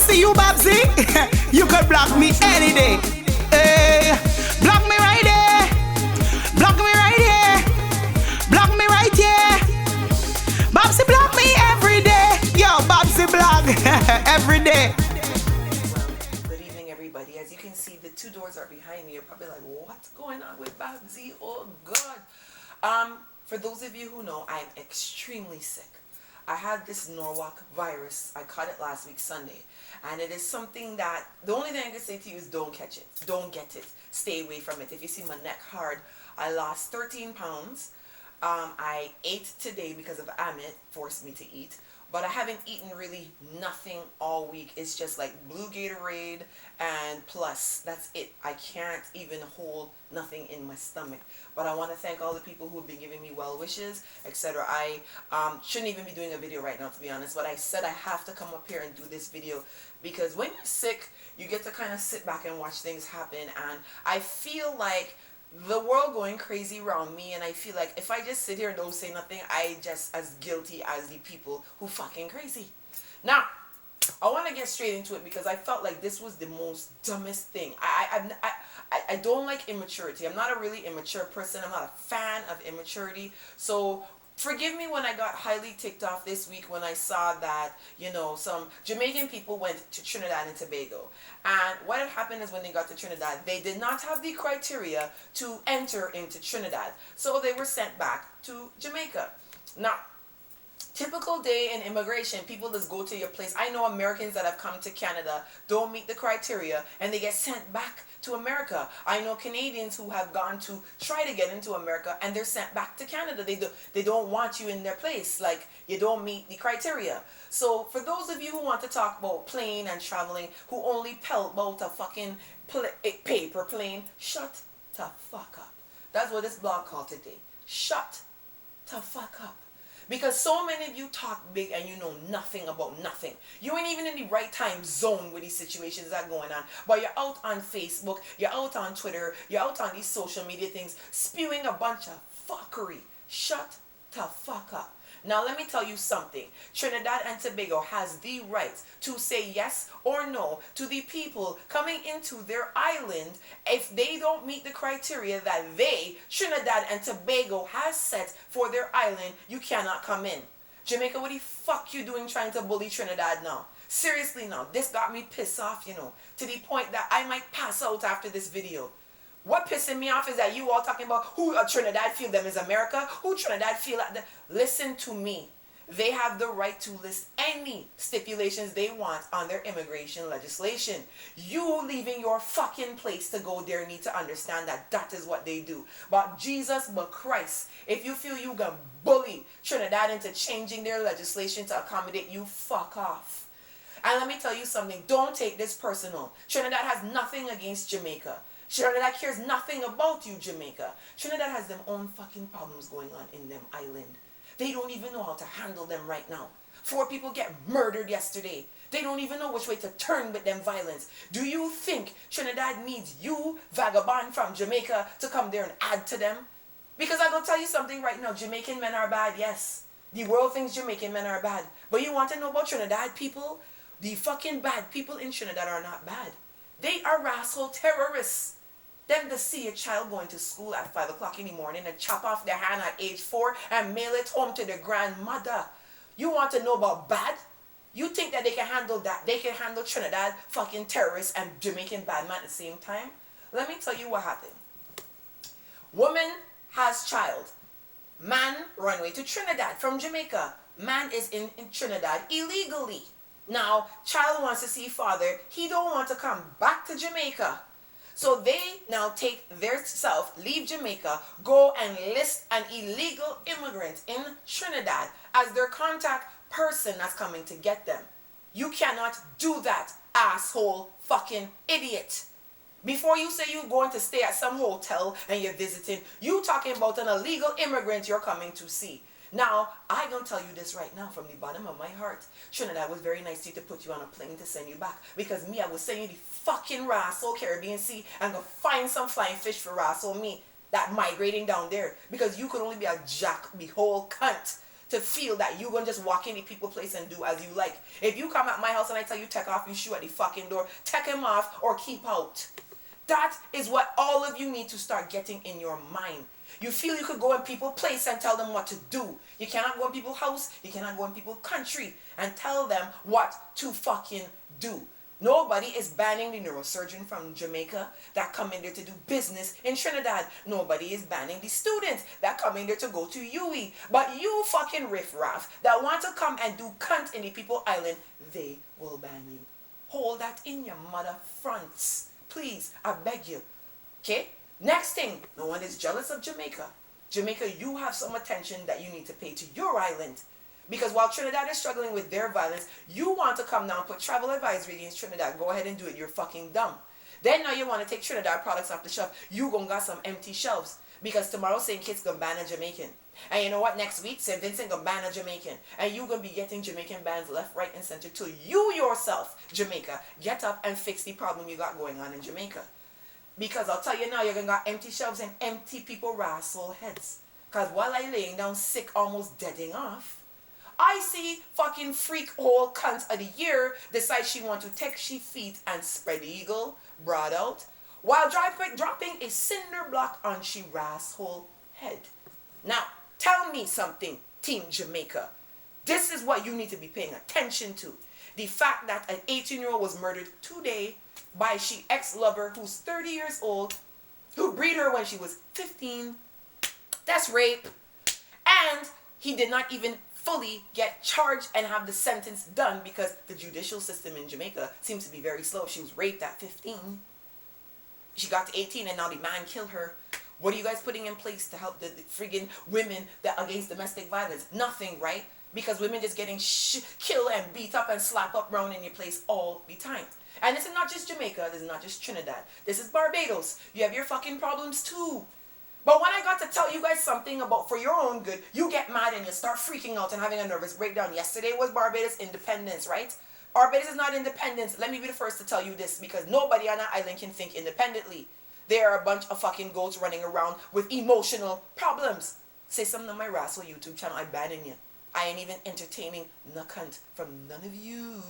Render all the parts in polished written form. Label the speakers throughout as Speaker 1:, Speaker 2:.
Speaker 1: see you, Babbzy. You could block me any day. Hey, block me right there. Block me right here. Block me right here. Babbzy block me every day. Yo, Babbzy block every day.
Speaker 2: Good evening, everybody. As you can see, the two doors are behind me. You're probably like, what's going on with Babbzy? Oh, God. For those of you who know, I'm extremely sick. I had this Norwalk virus. I caught it last week, Sunday. And it is something that, the only thing I can say to you is don't catch it. Don't get it. Stay away from it. If you see my neck hard, I lost 13 pounds. I ate today because of Amit forced me to eat. But I haven't eaten really nothing all week. It's just like blue Gatorade and plus. That's it. I can't even hold nothing in my stomach. But I want to thank all the people who have been giving me well wishes, etc. I shouldn't even be doing a video right now, to be honest. But I said I have to come up here and do this video because when you're sick, you get to kind of sit back and watch things happen. And I feel like the world going crazy around me, and I feel like if I just sit here and don't say nothing, I just as guilty as the people who fucking crazy. Now, I want to get straight into it because I felt like this was the most dumbest thing. I don't like immaturity. I'm not a really immature person. I'm not a fan of immaturity. So forgive me when I got highly ticked off this week when I saw that, you know, some Jamaican people went to Trinidad and Tobago. And what had happened is when they got to Trinidad, they did not have the criteria to enter into Trinidad. So they were sent back to Jamaica. Now, typical day in immigration, people just go to your place. I know Americans that have come to Canada don't meet the criteria and they get sent back to America. I know Canadians who have gone to try to get into America and they're sent back to Canada. They don't want you in their place. Like, you don't meet the criteria. So for those of you who want to talk about plane and traveling, who only pelt about a fucking paper plane, shut the fuck up. That's what this blog called today. Shut the fuck up. Because so many of you talk big and you know nothing about nothing. You ain't even in the right time zone with these situations that are going on. But you're out on Facebook, you're out on Twitter, you're out on these social media things, spewing a bunch of fuckery. Shut the fuck up. Now let me tell you something. Trinidad and Tobago has the right to say yes or no to the people coming into their island if they don't meet the criteria that they, Trinidad and Tobago, has set for their island. You cannot come in. Jamaica, what the fuck you doing trying to bully Trinidad now? Seriously now, this got me pissed off, you know, to the point that I might pass out after this video. What pissing me off is that you all talking about who Trinidad feel them is America, who Trinidad feel like them. Listen to me. They have the right to list any stipulations they want on their immigration legislation. You leaving your fucking place to go there need to understand that that is what they do. But Jesus, but Christ, if you feel you can bully Trinidad into changing their legislation to accommodate you, fuck off. And let me tell you something. Don't take this personal. Trinidad has nothing against Jamaica. Trinidad cares nothing about you, Jamaica. Trinidad has them own fucking problems going on in them island. They don't even know how to handle them right now. 4 people get murdered yesterday. They don't even know which way to turn with them violence. Do you think Trinidad needs you, vagabond from Jamaica, to come there and add to them? Because I'm going to tell you something right now. Jamaican men are bad, yes. The world thinks Jamaican men are bad. But you want to know about Trinidad people? The fucking bad people in Trinidad are not bad. They are rascal terrorists. Them to see a child going to school at 5 o'clock in the morning and chop off their hand at age 4 and mail it home to their grandmother. You want to know about bad? You think that they can handle that? They can handle Trinidad fucking terrorists and Jamaican bad man at the same time? Let me tell you what happened. Woman has child. Man run away to Trinidad from Jamaica. Man is in Trinidad illegally. Now, child wants to see father. He don't want to come back to Jamaica. So they now take their self, leave Jamaica, go and list an illegal immigrant in Trinidad as their contact person that's coming to get them. You cannot do that, asshole fucking idiot. Before you say you're going to stay at some hotel and you're visiting, you talking about an illegal immigrant you're coming to see. Now, I'm going to tell you this right now from the bottom of my heart. Trinidad was very nice to you to put you on a plane to send you back. Because me, I will send you the fucking Russell Caribbean Sea and go find some flying fish for Russell me that migrating down there. Because you could only be a jack, the whole cunt to feel that you gonna just walk in the people place and do as you like. If you come at my house and I tell you take off your shoe at the fucking door, take him off or keep out. That is what all of you need to start getting in your mind. You feel you could go in people's place and tell them what to do. You cannot go in people's house, you cannot go in people's country and tell them what to fucking do. Nobody is banning the neurosurgeon from Jamaica that come in there to do business in Trinidad. Nobody is banning the students that come in there to go to UE. But you fucking riffraff that want to come and do cunt in the people island, they will ban you. Hold that in your mother fronts. Please, I beg you. Okay? Next thing, no one is jealous of Jamaica. Jamaica, you have some attention that you need to pay to your island. Because while Trinidad is struggling with their violence, you want to come down and put travel advisory against Trinidad. Go ahead and do it. You're fucking dumb. Then now you want to take Trinidad products off the shelf. You gonna got some empty shelves. Because tomorrow St. Kitts gonna ban a Jamaican. And you know what? Next week, St. Vincent gonna ban a Jamaican. And you gonna be getting Jamaican bans left, right, and center till you yourself, Jamaica, get up and fix the problem you got going on in Jamaica. Because I'll tell you now, you're gonna got empty shelves and empty people rascal heads. Because while I laying down sick, almost deading off, I see fucking freak old cunt of the year decide she want to take she feet and spread eagle, broad out, while dropping a cinder block on she rasshole head. Now, tell me something, Team Jamaica. This is what you need to be paying attention to. The fact that an 18-year-old was murdered today by she ex-lover who's 30 years old, who breed her when she was 15. That's rape. And he did not even fully get charged and have the sentence done because the judicial system in Jamaica seems to be very slow. She was raped at 15. She got to 18 and now the man killed her. What are you guys putting in place to help the friggin' women that against domestic violence? Nothing, right? Because women just getting killed and beat up and slap up around in your place all the time. And this is not just Jamaica. This is not just Trinidad. This is Barbados. You have your fucking problems too. But when I got to tell you guys something about for your own good, you get mad and you start freaking out and having a nervous breakdown. Yesterday was Barbados independence, right? Barbados is not independence. Let me be the first to tell you this because nobody on that island can think independently. There are a bunch of fucking goats running around with emotional problems. Say something on my Rassle YouTube channel, I'm banning you. I ain't even entertaining no cunt from none of you.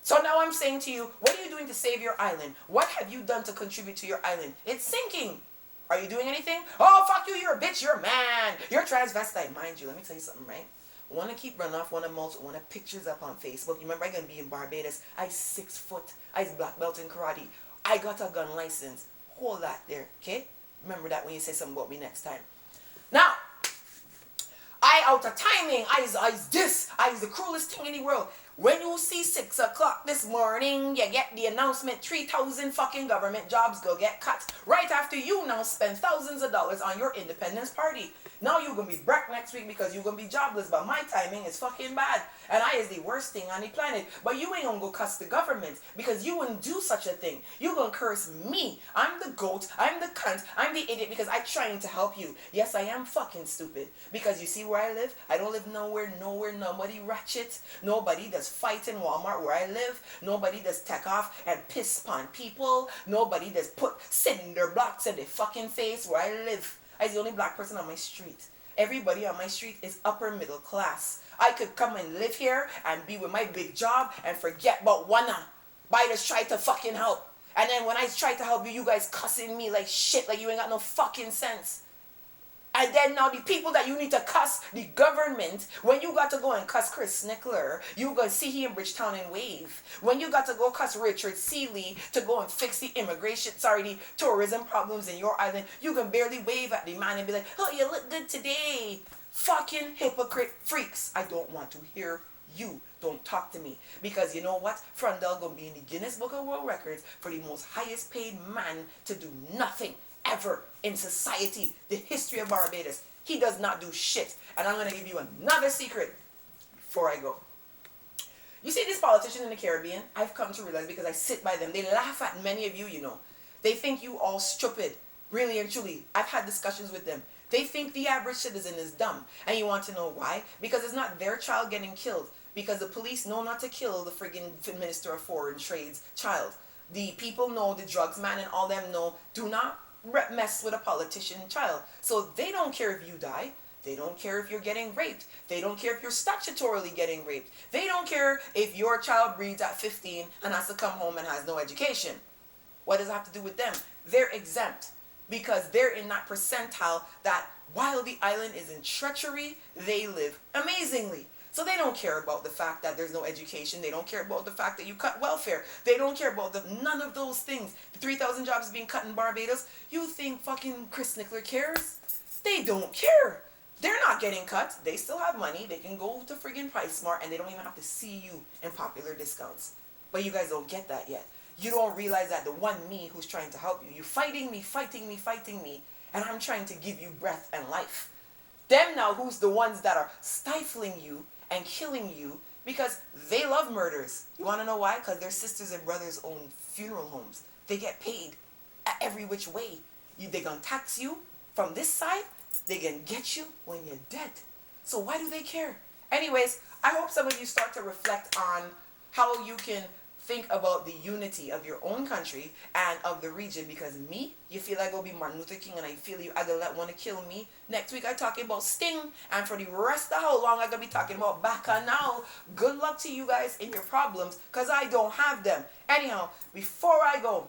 Speaker 2: So now I'm saying to you, what are you doing to save your island? What have you done to contribute to your island? It's sinking. Are you doing anything? Oh, fuck you, you're a bitch, you're a man. You're transvestite. Mind you, let me tell you something, right? Want to keep running off one of pictures up on Facebook. Remember, I'm going to be in Barbados. I 6 foot. I black belt in karate. I got a gun license. Hold that there, okay? Remember that when you say something about me next time. Now, I out of timing. I is the cruelest thing in the world. When you see 6 o'clock this morning, you get the announcement 3,000 fucking government jobs go get cut. Right after you now spend thousands of dollars on your independence party. Now you're going to be broke next week because you're going to be jobless. But my timing is fucking bad. And I is the worst thing on the planet. But you ain't going to go cuss the government because you wouldn't do such a thing. You going to curse me. I'm the goat. I'm the cunt. I'm the idiot because I'm trying to help you. Yes, I am fucking stupid. Because you see where I live? I don't live nowhere. Nobody ratchet. Nobody does fight in Walmart where I live. Nobody does take off and piss upon people. Nobody does put cinder blocks in their fucking face where I live. I'm the only black person on my street. Everybody on my street is upper middle class. I could come and live here and be with my big job and forget about wanna. But I just try to fucking help. And then when I try to help you, you guys cussing me like shit, like you ain't got no fucking sense. And then now the people that you need to cuss, the government, when you got to go and cuss Chris Snickler, you go see him in Bridgetown and wave. When you got to go cuss Richard Seeley to go and fix the the tourism problems in your island, you can barely wave at the man and be like, oh, you look good today. Fucking hypocrite freaks. I don't want to hear you. Don't talk to me. Because you know what? Frondell gonna be in the Guinness Book of World Records for the most highest paid man to do nothing ever in society, the history of Barbados. He does not do shit. And I'm going to give you another secret before I go. You see these politicians in the Caribbean, I've come to realize because I sit by them, they laugh at many of you, you know. They think you all stupid, really and truly. I've had discussions with them. They think the average citizen is dumb. And you want to know why? Because it's not their child getting killed. Because the police know not to kill the friggin' Minister of Foreign Trade's child. The people know, the drugs man and all them know, do not mess with a politician child. So they don't care if you die. They don't care if you're getting raped. They don't care if you're statutorily getting raped. They don't care if your child breeds at 15 and has to come home and has no education. What does it have to do with them? They're exempt because they're in that percentile that while the island is in treachery, they live amazingly. So they don't care about the fact that there's no education. They don't care about the fact that you cut welfare. They don't care about none of those things. The 3,000 jobs being cut in Barbados. You think fucking Chris Nickler cares? They don't care. They're not getting cut. They still have money. They can go to friggin' PriceSmart and they don't even have to see you in popular discounts. But you guys don't get that yet. You don't realize that the one me who's trying to help you, you're fighting me, and I'm trying to give you breath and life. Them now who's the ones that are stifling you and killing you because they love murders. You want to know why? Because their sisters and brothers own funeral homes. They get paid every which way. They gonna tax you from this side. They can get you when you're dead. So why do they care? Anyways, I hope some of you start to reflect on how you can think about the unity of your own country and of the region, because me, you feel like I'll be Martin Luther King and I feel you either let want to kill me. Next week I talking about Sting, and for the rest of how long I gonna be talking about Baka now. Good luck to you guys in your problems, because I don't have them. Anyhow, before I go,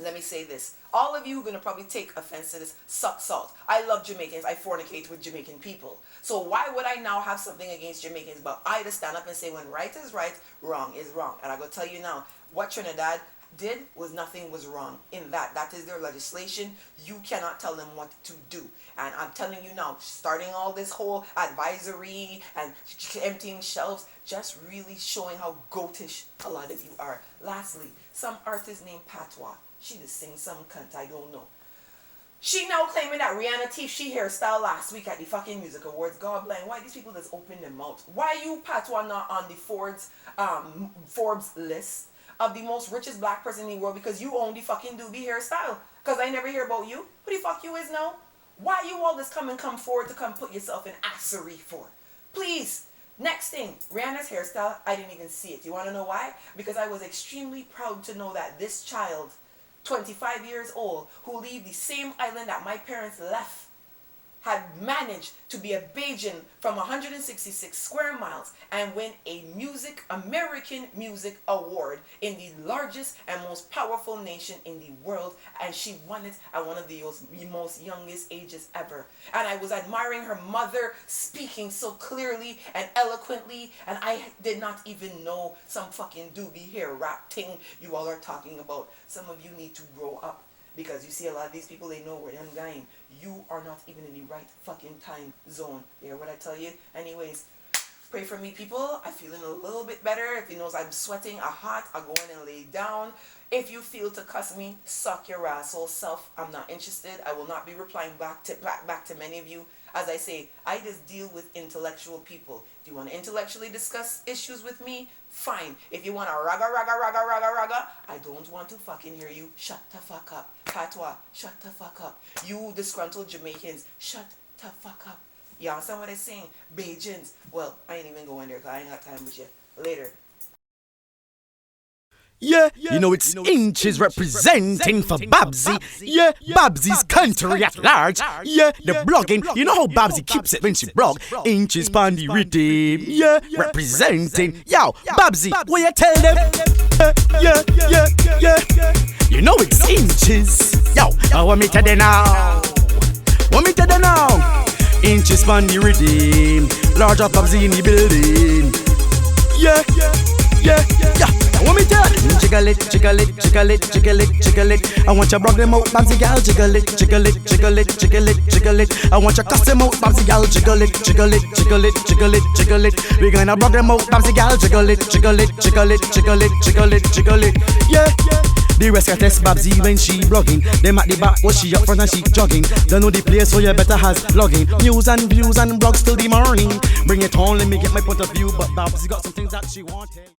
Speaker 2: let me say this. All of you who are going to probably take offense to this suck salt. I love Jamaicans. I fornicate with Jamaican people. So why would I now have something against Jamaicans? But I to stand up and say when right is right, wrong is wrong. And I'm going to tell you now, what Trinidad did was nothing was wrong in that. That is their legislation. You cannot tell them what to do. And I'm telling you now, starting all this whole advisory and emptying shelves, just really showing how goatish a lot of you are. Lastly, some artist named Patois. She just sings some cunt, I don't know. She now claiming that Rihanna thief she hairstyle last week at the fucking music awards. God blame. Why these people just open their mouth? Why you Patois not on the Forbes list of the most richest black person in the world? Because you own the fucking doobie hairstyle. Because I never hear about you. Who the fuck you is now? Why you all just come forward to come put yourself in assery for? Please. Next thing, Rihanna's hairstyle, I didn't even see it. You want to know why? Because I was extremely proud to know that this child, 25 years old, who leave the same island that my parents left, had managed to be a Bajan from 166 square miles and win a American Music Award in the largest and most powerful nation in the world, and she won it at one of the most youngest ages ever. And I was admiring her mother speaking so clearly and eloquently, and I did not even know some fucking doobie hair rap thing you all are talking about. Some of you need to grow up. Because you see a lot of these people, they know where I'm going. You are not even in the right fucking time zone. You hear what I tell you? Anyways, pray for me, people. I'm feeling a little bit better. If you know I'm sweating, I'm hot, I'll go in and lay down. If you feel to cuss me, suck your asshole self. I'm not interested. I will not be replying back to many of you. As I say, I just deal with intellectual people. If you want to intellectually discuss issues with me, fine. If you want to raga, I don't want to fucking hear you. Shut the fuck up. Patois, shut the fuck up. You disgruntled Jamaicans, shut the fuck up. You understand what I'm saying? Bajans. Well, I ain't even going there because I ain't got time with you. Later.
Speaker 1: Yeah, you know it's Inches representing for Babbzy. Yeah, Babbzy's country at large. Yeah, the blogging. You know how Babbzy keeps it when she blog. Inches pon the rhythm. Yeah, representing. Yo, Babbzy, what you tell them? Yeah. You know it's Inches. Yo, I want me to tell them now. Inches pon the rhythm. Large up Babbzy in the building. Yeah. Want me to jiggle it. I want you rock them out, Babbzy gal, jiggle it. I want you cuss them out, Babbzy gal, jiggle it. We gonna rock them out, Babbzy gal, jiggle it. Yeah. The rest can test Babbzy when she blogging. Them at the back, what she up front and she jogging. Don't know the place, so you better has logging. News and views and blogs till the morning. Bring it on, let me get my point of view. But Babbzy got some things that she wanted.